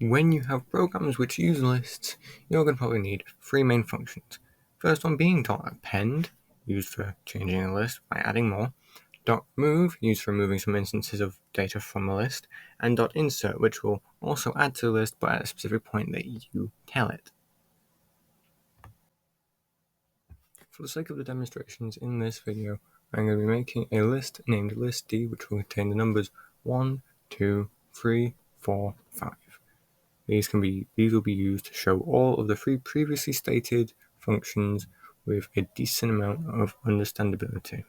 When you have programs which use lists, you're going to probably need three main functions. First one being .append, used for changing a list by adding more, .remove, used for removing some instances of data from a list, and .insert, which will also add to the list but at a specific point that you tell it. For the sake of the demonstrations in this video, I'm going to be making a list named list_d, which will contain the numbers 1, 2, 3, 4, 5. These will be used to show all of the three previously stated functions with a decent amount of understandability.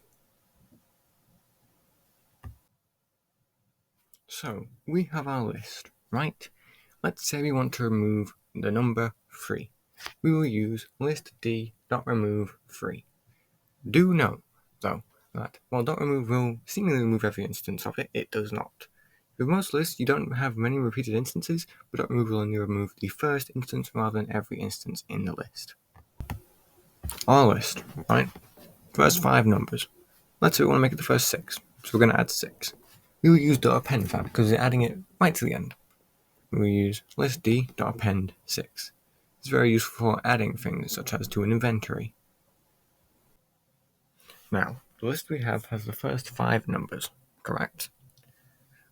So we have our list, right? Let's say we want to remove the number 3. We will use list_d.remove3. Do note, though, that while .remove will seemingly remove every instance of it, it does not. With most lists, you don't have many repeated instances, but .remove will only remove the first instance rather than every instance in the list. Our list, right? First 5 numbers. Let's say we want to make it the first 6, so we're going to add 6. We will use .append for that because we're adding it right to the end. We will use list_d.append 6. It's very useful for adding things such as to an inventory. Now, the list we have has the first 5 numbers, correct?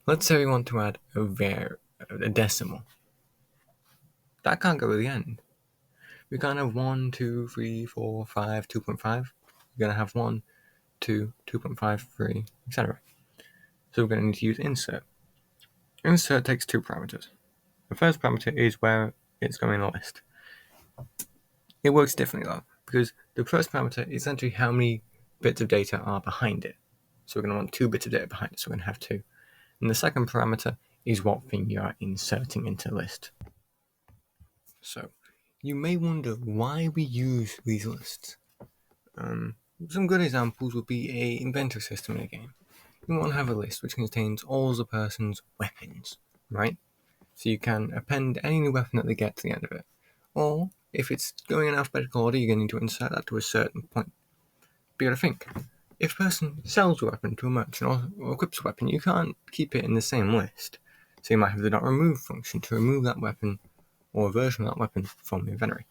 Let's say we want to add a decimal. That can't go at the end. We can't have 1, 2, 3, 4, 5, 2.5. We're going to have 1, 2, 2.5, 3, etc. So we're going to need to use insert. Insert takes 2 parameters. The first parameter is where it's going in the list. It works differently though, because the first parameter is essentially how many bits of data are behind it. So we're going to want 2 bits of data behind it, so we're going to have 2. And the second parameter is what thing you are inserting into the list. So you may wonder why we use these lists. Some good examples would be a inventory system in a game. You want to have a list which contains all the person's weapons, right? So you can append any new weapon that they get to the end of it. Or, if it's going in alphabetical order, you're going to need to insert that to a certain point. But you gotta think, if a person sells a weapon to a merchant or equips a weapon, you can't keep it in the same list. So you might have the .remove function to remove that weapon or a version of that weapon from the inventory.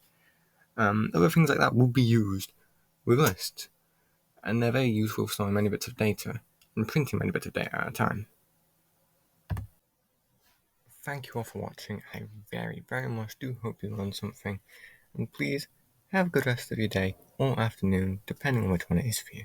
Other things like that will be used with lists, and they're very useful for storing many bits of data and printing many bits of data at a time. Thank you all for watching. I very, very much do hope you learned something, and please have a good rest of your day or afternoon, depending on which one it is for you.